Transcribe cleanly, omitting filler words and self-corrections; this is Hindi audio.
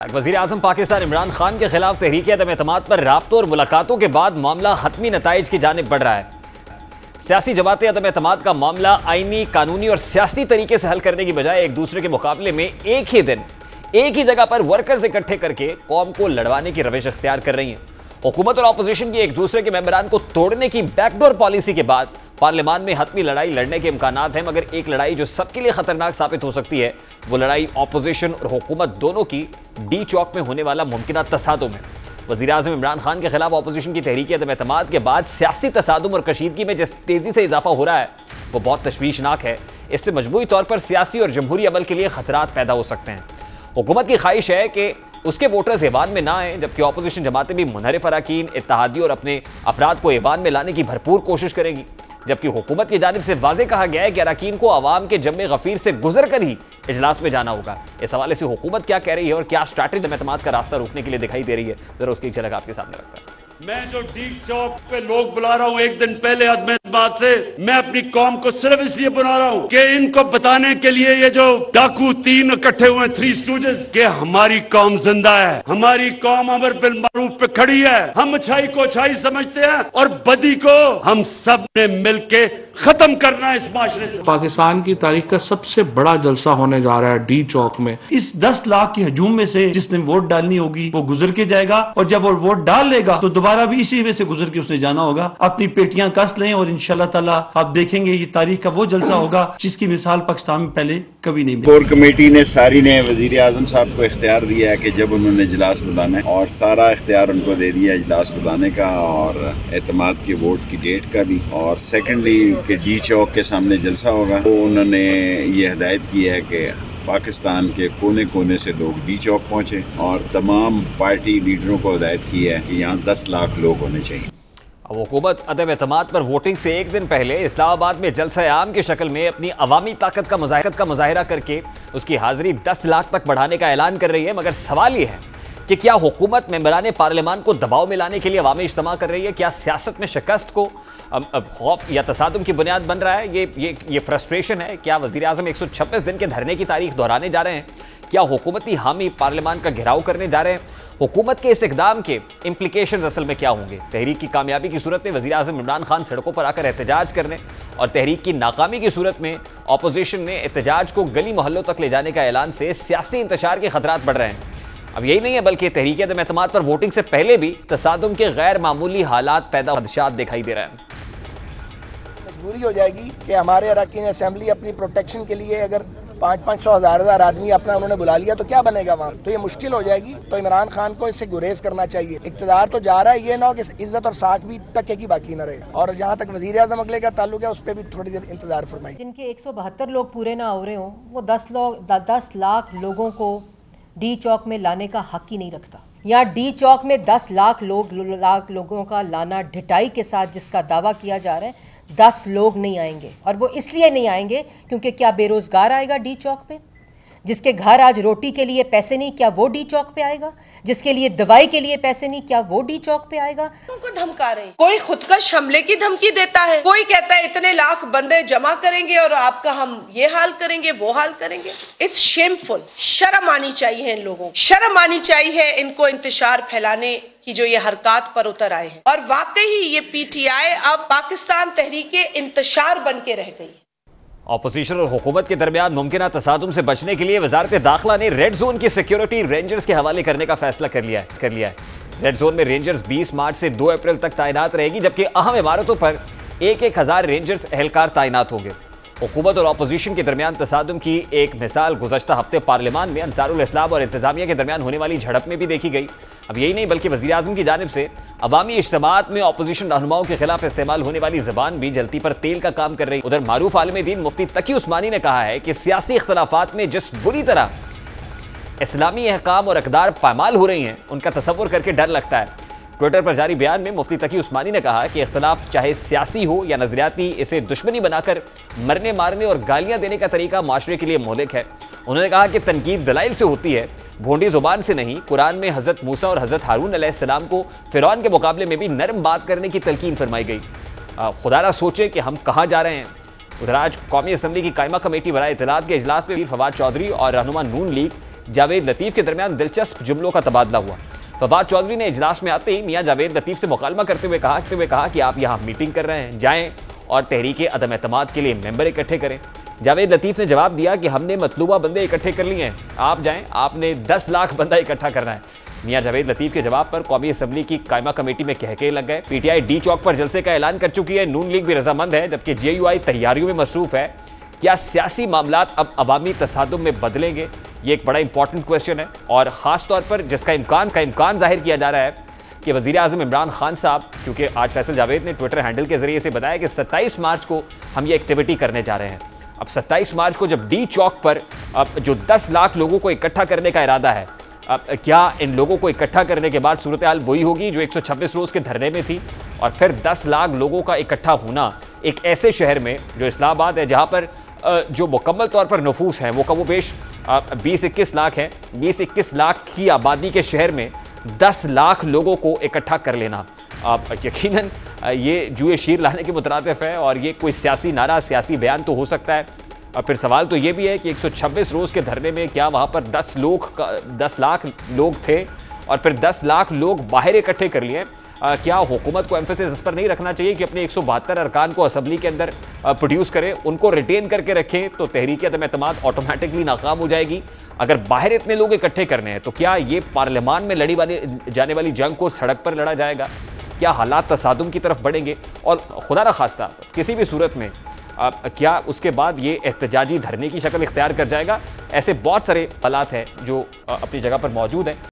वज़ीर आज़म पाकिस्तान इमरान खान के खिलाफ तहरीक अदम-ए-एतमाद पर राब्तों और मुलाकातों के बाद मामला हतमी नताइज की जानिब बढ़ रहा है। सियासी जमातें अदम-ए-एतमाद का मामला आईनी, कानूनी और सियासी तरीके से हल करने की बजाय एक दूसरे के मुकाबले में एक ही दिन एक ही जगह पर वर्कर्स इकट्ठे करके कौम को लड़वाने की रविश अख्तियार कर रही हैं। हुकूमत और अपोजिशन की एक दूसरे के मेंबरान को तोड़ने की बैकडोर पॉलिसी के बाद पार्लियामान में हतमी लड़ाई लड़ने के इम्कानात हैं, मगर एक लड़ाई जो सबके लिए खतरनाक साबित हो सकती है वो लड़ाई अपोजिशन और हुकूमत दोनों की डी चौक में होने वाला मुमकिन तसादुम है। वज़ीर आज़म इमरान खान के खिलाफ अपोजिशन की तहरीक अदम-ए-एतमाद के बाद सियासी तसादुम और कशीदगी में जिस तेजी से इजाफा हो रहा है वो बहुत तशवीशनाक है। इससे मजमूई तौर पर सियासी और जमहूरी अमल के लिए खतरात पैदा हो सकते हैं। हुकूमत की ख्वाहिश है कि उसके वोटर्स ऐवान में ना आए, जबकि अपोजिशन जमातें भी मुनहरिफ अराकीन, इत्तेहादी और अपने अफराद को ऐवान में लाने की भरपूर कोशिश करेंगी। जबकि हुकूमत की जानिब से वाज़ेह कहा गया है कि अराकीन को अवाम के जम्मे गफीर से गुजर कर ही इजलास में जाना होगा। इस हवाले से हुकूमत क्या कह रही है और क्या स्ट्रैटेजी अदम-ए-एतमाद का रास्ता रोकने के लिए दिखाई दे रही है, जरा उसकी एक झलक आपके सामने रखता है। मैं जो डी चौक पे लोग बुला रहा हूँ एक दिन पहले अदम-ए-एतमाद से, मैं अपनी कौम को सिर्फ इसलिए बुला रहा हूँ कि इनको बताने के लिए ये जो डाकू तीन इकट्ठे हुए थ्री स्टूडेंट्स के हमारी कौम जिंदा है, हमारी कौम अमर बिल मारूफ पे खड़ी है। हम अच्छाई को अच्छाई समझते हैं और बदी को हम सब ने मिलके खत्म करना है इस माशरे से। पाकिस्तान की तारीख का सबसे बड़ा जलसा होने जा रहा है डी चौक में। इस 10 लाख की हजूम में से जिसने वोट डालनी होगी वो गुजर के जाएगा, और जब वो वोट डाल लेगा तो दोबारा भी इसी में से गुजर के उसने जाना होगा। अपनी पेटियां कस लें और इंशाल्लाह ताला आप देखेंगे ये तारीख का वो जलसा होगा जिसकी मिसाल पाकिस्तान में पहले कभी नहीं मिली। कोर कमेटी ने सारी ने वजीर आजम साहब को इख्तियार दिया है कि जब उन्होंने इजलास बुलाना है, और सारा इख्तियार उनको दे दिया इजलास बुलाने का और एतमाद के वोट की डेट का भी, और सेकेंडली कि डी चौक के सामने जलसा होगा। तो उन्होंने ये हिदायत की है कि पाकिस्तान के कोने कोने से लोग डी चौक पहुँचे, और तमाम पार्टी लीडरों को हिदायत की है कि यहाँ 10 लाख लोग होने चाहिए। अब हुकूमत अदम-ए-एतमाद पर वोटिंग से एक दिन पहले इस्लामाबाद में जलसा आम की शक्ल में अपनी अवामी ताकत का मुजाहिरा करके उसकी हाजिरी 10 लाख तक बढ़ाने का ऐलान कर रही है। मगर सवाल ये है कि क्या हुकूमत मेंबरान पार्लियामान को दबाव में लाने के लिए अवामी इज्तिमा कर रही है? क्या सियासत में शिकस्त को खौफ या तसादुम की बुनियाद बन रहा है? ये फ्रस्ट्रेशन है? क्या वज़ीर आज़म 126 दिन के धरने की तारीख दोहराने जा रहे हैं? क्या हुकूमती हामी पार्लियामान का घेराव करने जा रहे हैं? हुकूमत के इस इक़दाम के इम्प्लीकेशंस असल में क्या होंगे? तहरीक की कामयाबी की सूरत में वज़ीर आज़म इमरान खान सड़कों पर आकर एहतजाज करने, और तहरीक की नाकामी की सूरत में अपोजिशन ने एहतजाज को गली मोहल्लों तक ले जाने का ऐलान से सियासी इंतशार के खतरात बढ़ रहे हैं। अब यही नहीं है, बल्कि तहरीक अदम-ए-एतमाद पर वोटिंग से पहले भी तसादुम के गैर मामूली हालात पैदा खदशात दिखाई दे रहे हैं। मजबूरी हो जाएगी कि हमारे अरकान असेंबली अपनी प्रोटेक्शन के लिए अगर 500-500 हज़ार आदमी अपना उन्होंने बुला लिया तो क्या बनेगा वहाँ? तो ये मुश्किल हो जाएगी। तो इमरान खान को इससे गुरेज करना चाहिए। इक़्तिदार तो जा रहा है, ये ना हो कि इज्जत और साख भी टके की बाकी न रहे। और जहाँ तक वज़ीर आज़म अगले का ताल्लुक है उस पर भी थोड़ी देर इंतजार फरमाइए। जिनके 172 लोग पूरे ना हो रहे हों, वो 10 लाख लोगों को डी चौक में लाने का हक ही नहीं रखता। यहाँ डी चौक में 10 लाख लोगों का लाना ढिठाई के साथ जिसका दावा किया जा रहा है, 10 लोग नहीं आएंगे। और वो इसलिए नहीं आएंगे क्योंकि क्या बेरोजगार आएगा डी चौक पे? जिसके घर आज रोटी के लिए पैसे नहीं, क्या वो डी चौक पे आएगा? जिसके लिए दवाई के लिए पैसे नहीं, क्या वो डी चौक पे आएगा? उनको धमका रहे हैं, कोई खुदकश हमले की धमकी देता है, कोई कहता है इतने लाख बंदे जमा करेंगे और आपका हम ये हाल करेंगे वो हाल करेंगे। It's shameful. शर्म आनी चाहिए इन लोगों को, शर्म आनी चाहिए इनको इंतशार फैलाने की जो ये हरकत पर उतर आए हैं। और वाकई ही ये पीटीआई अब पाकिस्तान तहरीके इंतशार बन के रह गई। अपोजिशन और हुकूमत के दरमियान मुमकिन तसादुम से बचने के लिए वजारत दाखिला ने रेड जोन की सिक्योरिटी रेंजर्स के हवाले करने का फैसला कर लिया है। रेड जोन में रेंजर्स 20 मार्च से 2 अप्रैल तक तैनात रहेगी, जबकि अहम इमारतों पर 1,000 रेंजर्स एहलकार तैनात होंगे। हुकूमत और अपोजिशन के दरमियान तसादुम की एक मिसाल गुज़श्ता हफ्ते पार्लियामान में अंसारुल इस्लाम और इंतजामिया के दरमियान होने वाली झड़प में भी देखी गई। अब यही नहीं, बल्कि वज़ीर आज़म की जानिब से अवामी इज्तिमात में अपोजिशन रहनुमाओं के खिलाफ इस्तेमाल होने वाली ज़बान भी जलती पर तेल का काम कर रही। उधर मारूफ आलिम दीन मुफ्ती तकी उस्मानी ने कहा है कि सियासी इख्तलाफात में जिस बुरी तरह इस्लामी अहकाम और अक़दार पामाल हो रही हैं, उनका तसव्वुर करके डर लगता है। ट्विटर पर जारी बयान में मुफ्ती तकी उस्मानी ने कहा कि इख्तलाफ चाहे सियासी हो या नजरियाती, इसे दुश्मनी बनाकर मरने मारने और गालियां देने का तरीका माशरे के लिए मोहलिक है। उन्होंने कहा कि तनकीद दलाइल से होती है, भोंडी जुबान से नहीं। कुरान में हज़रत मूसा और हज़रत हारून अलैहिस्सलाम को फ़िरौन के मुकाबले में भी नरम बात करने की तलकीन फरमाई गई। खुदारा सोचे कि हम कहाँ जा रहे हैं। उधर आज कौमी असम्बली की कायमा कमेटी बराए इत्तलात के इजलास में फ़वाद चौधरी और रहनुमा नून लीग जावेद लतीफ के दरमियान दिलचस्प जुमलों का तबादला हुआ। फवाद चौधरी ने इजलास में आते ही मियां जावेद लतीफ से मुकालमा करते हुए कहा कि आप यहाँ मीटिंग कर रहे हैं, जाएं और तहरीक अदम एतमाद के लिए मेंबर इकट्ठे करें। जावेद लतीफ ने जवाब दिया कि हमने मतलूबा बंदे इकट्ठे कर लिए हैं, आप जाएं, आपने 10 लाख बंदा इकट्ठा करना है। मियां जावेद लतीफ के जवाब पर कौमी असम्बली की कायमा कमेटी में कहके लग गए। पीटीआई डी चौक पर जलसे का ऐलान कर चुकी है, नून लीग भी रजामंद है, जबकि जेयूआई तैयारियों में मसरूफ है। क्या सियासी मामलात अब अवामी तसादुम में बदलेंगे? ये एक बड़ा इंपॉर्टेंट क्वेश्चन है, और खास तौर पर जिसका इम्कान जाहिर किया जा रहा है कि वज़ीर आज़म इमरान खान साहब, क्योंकि आज फैसल जावेद ने ट्विटर हैंडल के जरिए से बताया कि 27 मार्च को हम ये एक्टिविटी करने जा रहे हैं। अब 27 मार्च को जब डी चौक पर अब जो 10 लाख लोगों को इकट्ठा करने का इरादा है, अब क्या इन लोगों को इकट्ठा करने के बाद सूरत हाल वही होगी जो 126 रोज़ के धरने में थी? और फिर 10 लाख लोगों का इकट्ठा होना एक ऐसे शहर में जो इस्लामाबाद है, जहाँ पर जो मुकम्मल तौर पर नफूस हैं वो कमोबेश 20-21 लाख हैं, 20-21 लाख की आबादी के शहर में 10 लाख लोगों को इकट्ठा कर लेना यकीनन ये जुए शीर लाने के मुतरादिफ है, और ये कोई सियासी नारा, सियासी बयान तो हो सकता है। और फिर सवाल तो ये भी है कि 126 रोज़ के धरने में क्या वहाँ पर 10 लाख लोग थे और फिर 10 लाख लोग बाहर इकट्ठे कर लिए? क्या हुकूमत को एम्फेसिस इस पर नहीं रखना चाहिए कि अपने 172 अरकान को असम्बली के अंदर प्रोड्यूस करें, उनको रिटेन करके रखें, तो तहरीक अदम एतमाद ऑटोमेटिकली नाकाम हो जाएगी? अगर बाहर इतने लोग इकट्ठे करने हैं तो क्या ये पार्लियामान में लड़ी जाने वाली जंग को सड़क पर लड़ा जाएगा? क्या हालात तसादुम की तरफ बढ़ेंगे? और खुदा न खास्ता किसी भी सूरत में क्या उसके बाद ये एहतजाजी धरने की शक्ल इख्तियार कर जाएगा? ऐसे बहुत सारे हालात हैं जो अपनी जगह पर मौजूद हैं।